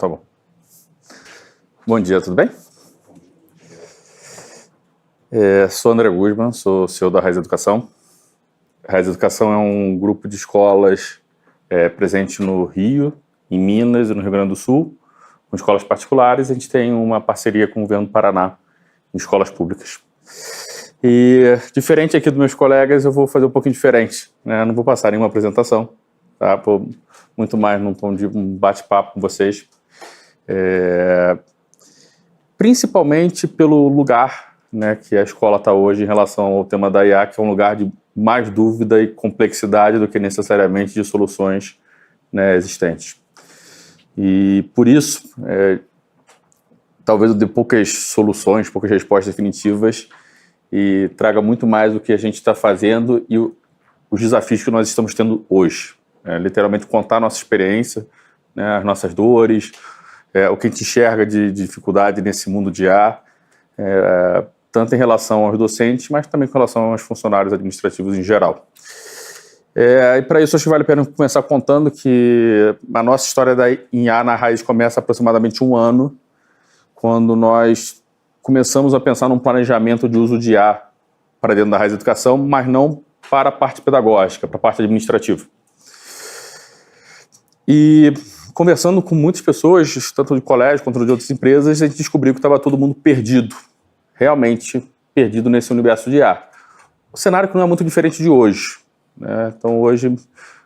tá bom. Bom dia, tudo bem? Sou André Guzman, sou CEO da Raiz Educação. Raiz Educação é um grupo de escolas presente no Rio, em Minas e no Rio Grande do Sul, com escolas particulares. A gente tem uma parceria com o governo do Paraná em escolas públicas. E, diferente aqui dos meus colegas, eu vou fazer um pouquinho diferente, né? Não vou passar nenhuma apresentação, tá? Vou muito mais num tom de um bate-papo com vocês. Principalmente pelo lugar, né, que a escola está hoje em relação ao tema da IA, que é um lugar de mais dúvida e complexidade do que necessariamente de soluções, né, existentes. E por isso, talvez eu dê poucas soluções, poucas respostas definitivas e traga muito mais do que a gente está fazendo e os desafios que nós estamos tendo hoje. Literalmente contar a nossa experiência, né, as nossas dores, o que a gente enxerga de dificuldade nesse mundo de IA, tanto em relação aos docentes, mas também com relação aos funcionários administrativos em geral. E para isso, acho que vale a pena começar contando que a nossa história em IA na Raiz começa há aproximadamente 1 ano, quando nós começamos a pensar num planejamento de uso de IA para dentro da Raiz Educação, mas não para a parte pedagógica, para a parte administrativa. E conversando com muitas pessoas, tanto de colégio quanto de outras empresas, a gente descobriu que estava todo mundo perdido, realmente perdido nesse universo de IA. O cenário que não é muito diferente de hoje, né? Então hoje,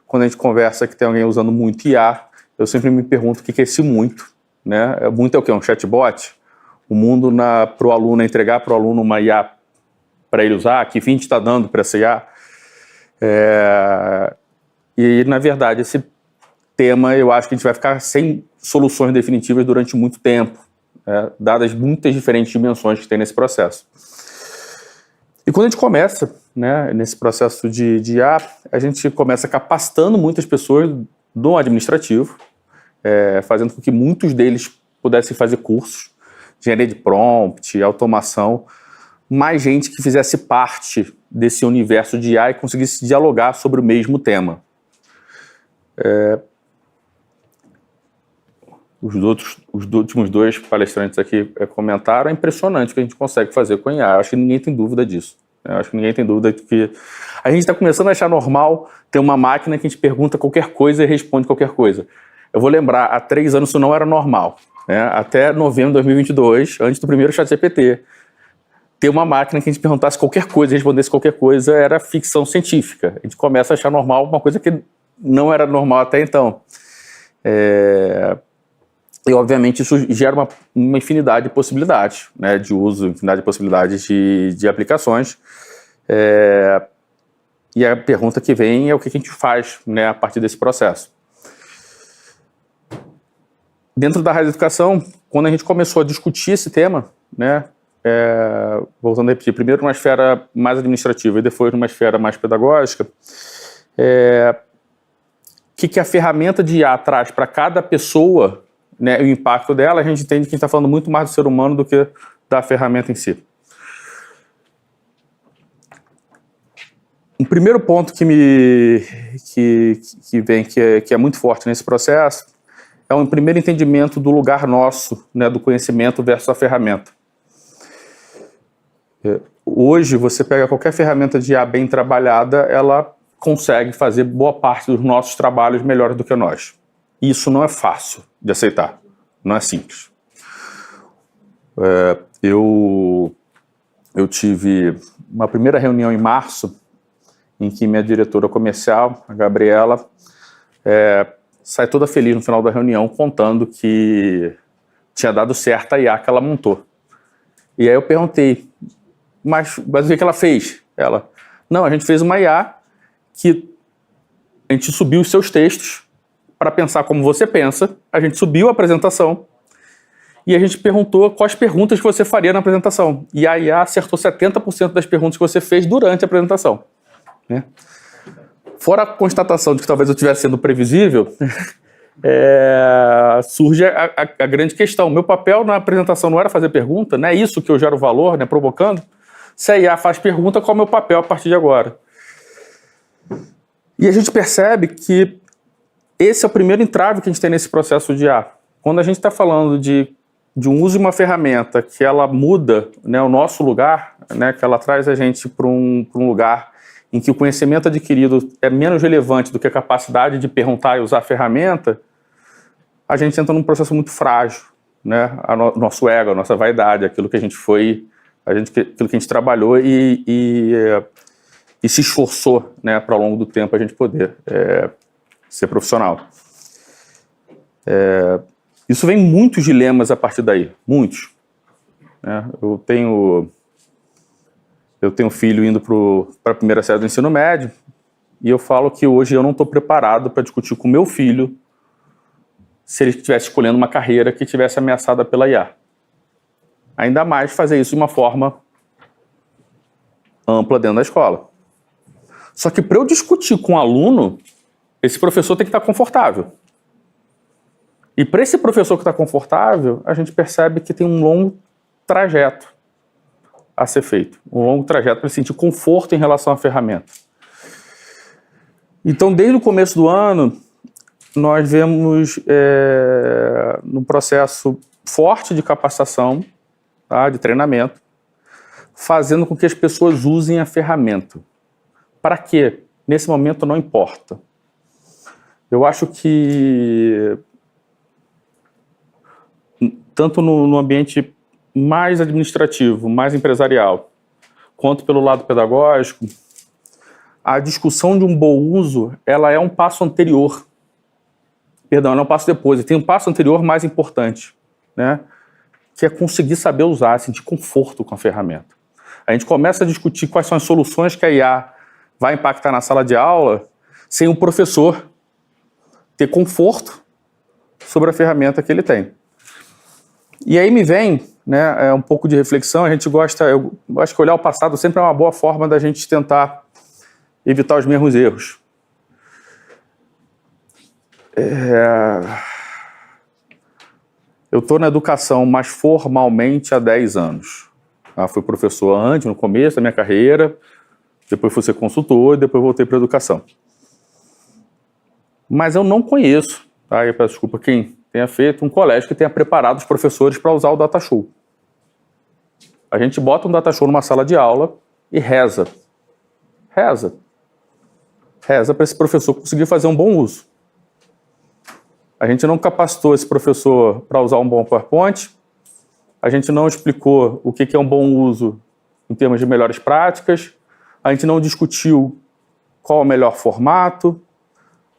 quando a gente conversa que tem alguém usando muito IA, eu sempre me pergunto o que é esse muito, né? Muito é o quê? Um chatbot? O mundo para o aluno, entregar para o aluno uma IA para ele usar, que fim está dando para essa IA? E, na verdade, esse tema, eu acho que a gente vai ficar sem soluções definitivas durante muito tempo, dadas muitas diferentes dimensões que tem nesse processo. E quando a gente começa, né, nesse processo de IA, a gente começa capacitando muitas pessoas do administrativo, fazendo com que muitos deles pudessem fazer cursos, engenharia de prompt, automação, mais gente que fizesse parte desse universo de IA e conseguisse dialogar sobre o mesmo tema. Os últimos 2 palestrantes aqui comentaram, é impressionante o que a gente consegue fazer com a IA. Eu acho que ninguém tem dúvida disso. Eu acho que ninguém tem dúvida de que a gente está começando a achar normal ter uma máquina que a gente pergunta qualquer coisa e responde qualquer coisa. Eu vou lembrar, há 3 anos isso não era normal, né? Até novembro de 2022, antes do primeiro ChatGPT, ter uma máquina que a gente perguntasse qualquer coisa e respondesse qualquer coisa era ficção científica. A gente começa a achar normal uma coisa que não era normal até então. E, obviamente, isso gera uma infinidade de possibilidades, né, de uso, infinidade de possibilidades de aplicações. E a pergunta que vem é o que a gente faz, né, a partir desse processo. Dentro da Raiz Educação, quando a gente começou a discutir esse tema, né, voltando a repetir, primeiro numa esfera mais administrativa e depois numa esfera mais pedagógica, o que a ferramenta de IA traz para cada pessoa, né, o impacto dela, a gente entende que a gente está falando muito mais do ser humano do que da ferramenta em si. Um primeiro ponto que vem, que é muito forte nesse processo, é um primeiro entendimento do lugar nosso, né, do conhecimento versus a ferramenta. Hoje, você pega qualquer ferramenta de IA bem trabalhada, ela consegue fazer boa parte dos nossos trabalhos melhor do que nós. Isso não é fácil de aceitar, não é simples. Eu tive uma primeira reunião em março, em que minha diretora comercial, a Gabriela, sai toda feliz no final da reunião, contando que tinha dado certo a IA que ela montou. E aí eu perguntei, mas o que ela fez? Ela, não, a gente fez uma IA que a gente subiu os seus textos para pensar como você pensa, a gente subiu a apresentação e a gente perguntou quais perguntas que você faria na apresentação. E a IA acertou 70% das perguntas que você fez durante a apresentação, né? Fora a constatação de que talvez eu estivesse sendo previsível, surge a grande questão. Meu papel na apresentação não era fazer pergunta, não é isso que eu gero valor, né, provocando. Se a IA faz pergunta, qual é o meu papel a partir de agora? E a gente percebe que esse é o primeiro entrave que a gente tem nesse processo de IA. quando a gente está falando de um uso de uma ferramenta que ela muda, né, o nosso lugar, né, que ela traz a gente para um lugar em que o conhecimento adquirido é menos relevante do que a capacidade de perguntar e usar a ferramenta, a gente entra num processo muito frágil, né? Nosso ego, a nossa vaidade, aquilo que a gente foi, aquilo que a gente trabalhou e se esforçou, né, para ao longo do tempo a gente poder ser profissional. Isso vem muitos dilemas a partir daí, muitos. Né? Eu tenho filho indo para a primeira série do ensino médio e eu falo que hoje eu não estou preparado para discutir com meu filho se ele estivesse escolhendo uma carreira que estivesse ameaçada pela IA. Ainda mais fazer isso de uma forma ampla dentro da escola. Só que para eu discutir com o aluno, esse professor tem que estar confortável. E para esse professor que está confortável, a gente percebe que tem um longo trajeto a ser feito. Um longo trajeto para ele sentir conforto em relação à ferramenta. Então, desde o começo do ano, nós vemos num processo forte de capacitação, tá, de treinamento, fazendo com que as pessoas usem a ferramenta. Para quê? Nesse momento não importa. Eu acho que tanto no ambiente mais administrativo, mais empresarial, quanto pelo lado pedagógico, a discussão de um bom uso, ela é um passo anterior. Perdão, ela é um passo depois. E tem um passo anterior mais importante, né? Que é conseguir saber usar, sentir conforto com a ferramenta. A gente começa a discutir quais são as soluções que a IA vai impactar na sala de aula sem o professor ter conforto sobre a ferramenta que ele tem. E aí me vem, né, um pouco de reflexão. A gente gosta, eu acho que olhar o passado sempre é uma boa forma da gente tentar evitar os mesmos erros. Eu estou na educação mais formalmente há 10 anos. Fui professor antes, no começo da minha carreira, depois fui ser consultor e depois voltei para a educação. Mas eu não conheço, tá? Eu peço desculpa quem tenha feito um colégio que tenha preparado os professores para usar o data show. A gente bota um data show numa sala de aula e reza. Reza para esse professor conseguir fazer um bom uso. A gente não capacitou esse professor para usar um bom PowerPoint, a gente não explicou o que é um bom uso em termos de melhores práticas, a gente não discutiu qual é o melhor formato,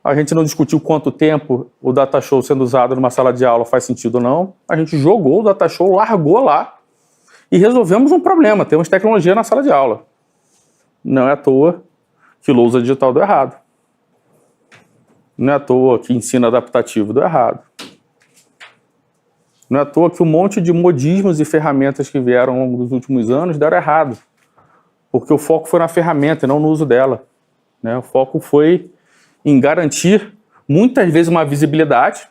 a gente não discutiu quanto tempo o data show sendo usado numa sala de aula faz sentido ou não, a gente jogou o data show, largou lá e resolvemos um problema, temos tecnologia na sala de aula. Não é à toa que lousa digital deu errado. Não é à toa que ensino adaptativo deu errado. Não é à toa que um monte de modismos e ferramentas que vieram ao longo dos últimos anos deram errado. Porque o foco foi na ferramenta e não no uso dela. Né? O foco foi em garantir, muitas vezes, uma visibilidade.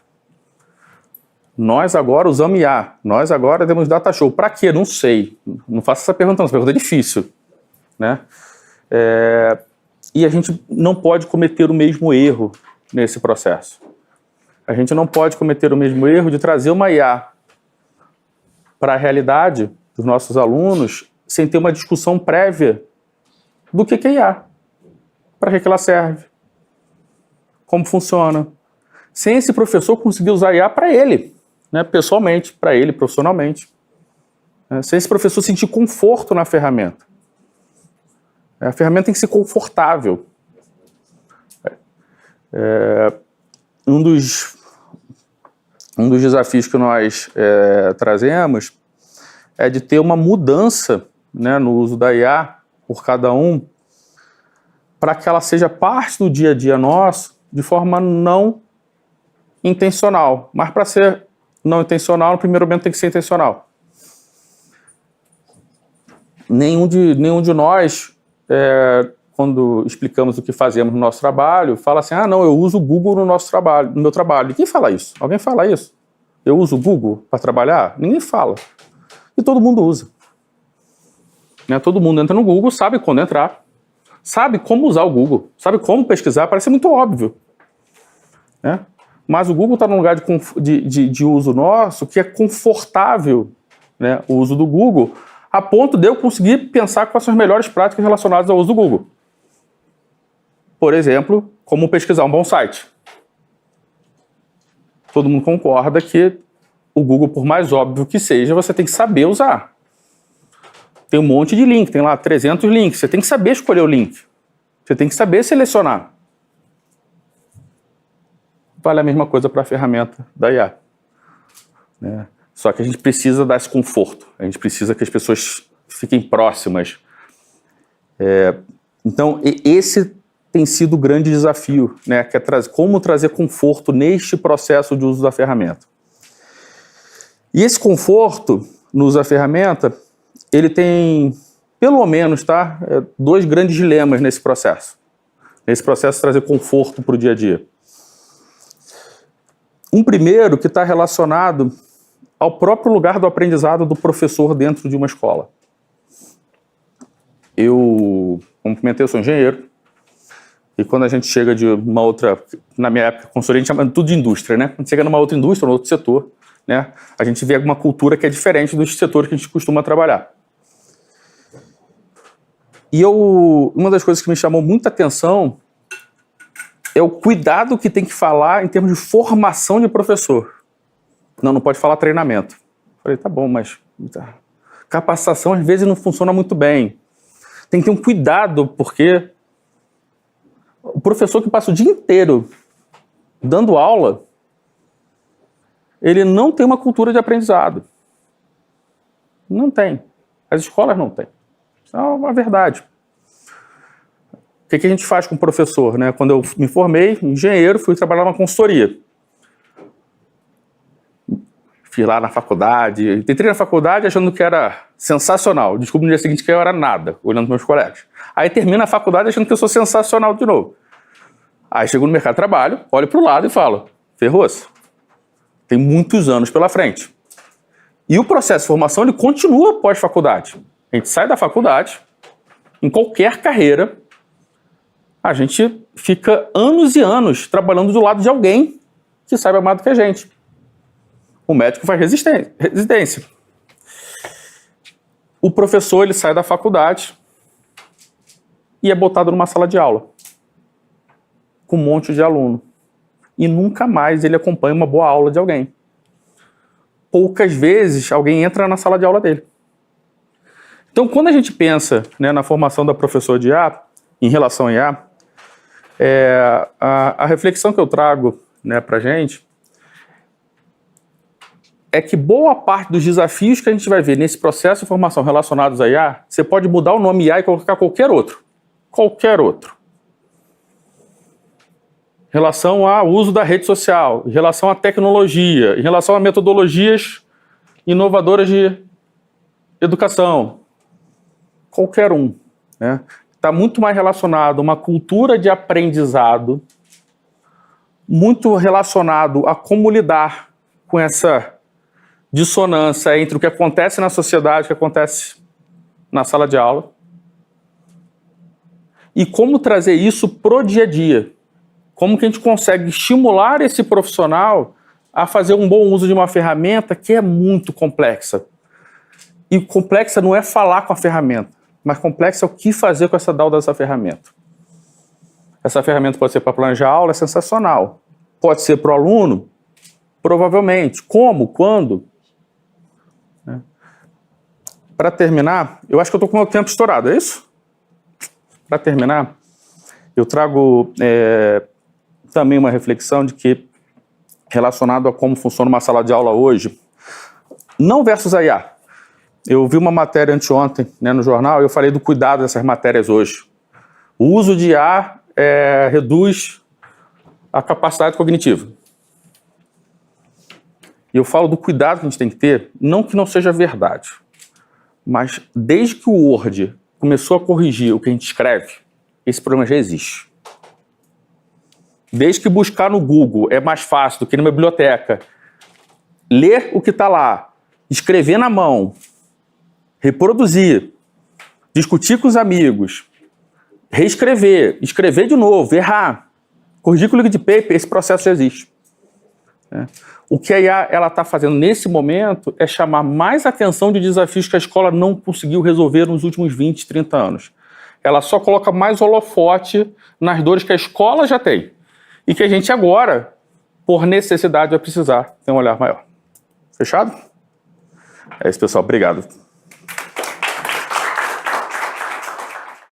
Nós agora usamos IA. Nós agora temos data show. Para quê? Não sei. Não faço essa pergunta, não. Essa pergunta é difícil. Né? E a gente não pode cometer o mesmo erro nesse processo. A gente não pode cometer o mesmo erro de trazer uma IA para a realidade dos nossos alunos sem ter uma discussão prévia do que é IA, para que ela serve, como funciona. Sem esse professor conseguir usar IA para ele, né, pessoalmente, para ele, profissionalmente. Sem esse professor sentir conforto na ferramenta. A ferramenta tem que ser confortável. Um dos desafios que nós trazemos é de ter uma mudança, né, no uso da IA por cada um, para que ela seja parte do dia a dia nosso de forma não intencional. Mas para ser não intencional, no primeiro momento tem que ser intencional. Nenhum de nós, quando explicamos o que fazemos no nosso trabalho, fala assim, não, eu uso o Google no meu trabalho. E quem fala isso? Alguém fala isso? Eu uso o Google para trabalhar? Ninguém fala. E todo mundo usa. Né? Todo mundo entra no Google, sabe quando entrar, sabe como usar o Google, sabe como pesquisar, parece muito óbvio. Né? mas o Google está num lugar de uso nosso que é confortável, né, o uso do Google, a ponto de eu conseguir pensar quais são as melhores práticas relacionadas ao uso do Google. Por exemplo, como pesquisar um bom site. Todo mundo concorda que o Google, por mais óbvio que seja, você tem que saber usar. Tem um monte de link, tem lá 300 links, você tem que saber escolher o link. Você tem que saber selecionar. Vale a mesma coisa para a ferramenta da IA. Né? Só que a gente precisa dar esse conforto. A gente precisa que as pessoas fiquem próximas. Então, esse tem sido o grande desafio, né? Que é como trazer conforto neste processo de uso da ferramenta. E esse conforto no uso da ferramenta, ele tem, pelo menos, dois grandes dilemas nesse processo. Nesse processo de trazer conforto para o dia a dia. Um primeiro que está relacionado ao próprio lugar do aprendizado do professor dentro de uma escola. Eu, como comentei, eu sou engenheiro, e quando a gente chega de uma outra, na minha época, consultoria, a gente chama tudo de indústria, né? Quando chega numa outra indústria, num outro setor, né? A gente vê alguma cultura que é diferente dos setores que a gente costuma trabalhar. E uma das coisas que me chamou muita atenção é o cuidado que tem que falar em termos de formação de professor. Não pode falar treinamento. Falei, tá bom, mas capacitação às vezes não funciona muito bem. Tem que ter um cuidado, porque o professor que passa o dia inteiro dando aula, ele não tem uma cultura de aprendizado. Não tem. As escolas não têm. Isso é uma verdade. O que a gente faz com o professor, né? Quando eu me formei, engenheiro, fui trabalhar numa consultoria. Fui lá na faculdade, entrei na faculdade achando que era sensacional. Descobri no dia seguinte que eu era nada, olhando para meus colegas. Aí termino a faculdade achando que eu sou sensacional de novo. Aí chego no mercado de trabalho, olho para o lado e falo, ferrou-se. Tem muitos anos pela frente. E o processo de formação, ele continua pós-faculdade. A gente sai da faculdade, em qualquer carreira, a gente fica anos e anos trabalhando do lado de alguém que saiba mais do que a gente. O médico faz residência. O professor, ele sai da faculdade e é botado numa sala de aula com um monte de aluno. E nunca mais ele acompanha uma boa aula de alguém. Poucas vezes alguém entra na sala de aula dele. Então, quando a gente pensa, né, na formação da professora de IA, em relação a IA, a reflexão que eu trago, né, para a gente é que boa parte dos desafios que a gente vai ver nesse processo de formação relacionados a IA, você pode mudar o nome IA e colocar qualquer outro. Qualquer outro. Em relação ao uso da rede social, em relação à tecnologia, em relação a metodologias inovadoras de educação. Qualquer um, né? Está muito mais relacionado a uma cultura de aprendizado, muito relacionado a como lidar com essa dissonância entre o que acontece na sociedade e o que acontece na sala de aula. E como trazer isso pro dia a dia. Como que a gente consegue estimular esse profissional a fazer um bom uso de uma ferramenta que é muito complexa. E complexa não é falar com a ferramenta, mas complexa é o que fazer com essa tal dessa ferramenta. Essa ferramenta pode ser para planejar aula, é sensacional. Pode ser para o aluno? Provavelmente. Como? Quando? Para terminar, eu acho que eu estou com o meu tempo estourado, é isso? Para terminar, eu trago também uma reflexão de que, relacionado a como funciona uma sala de aula hoje, não versus a IA. Eu vi uma matéria anteontem, né, no jornal, e eu falei do cuidado dessas matérias hoje. O uso de IA reduz a capacidade cognitiva. E eu falo do cuidado que a gente tem que ter, não que não seja verdade, mas desde que o Word começou a corrigir o que a gente escreve, esse problema já existe. Desde que buscar no Google é mais fácil do que numa biblioteca, ler o que está lá, escrever na mão, reproduzir, discutir com os amigos, reescrever, escrever de novo, errar, corrigir com o liquid paper, esse processo já existe. né? O que a IA está fazendo nesse momento é chamar mais atenção de desafios que a escola não conseguiu resolver nos últimos 20, 30 anos. Ela só coloca mais holofote nas dores que a escola já tem e que a gente agora, por necessidade, vai precisar ter um olhar maior. Fechado? É isso, pessoal. Obrigado.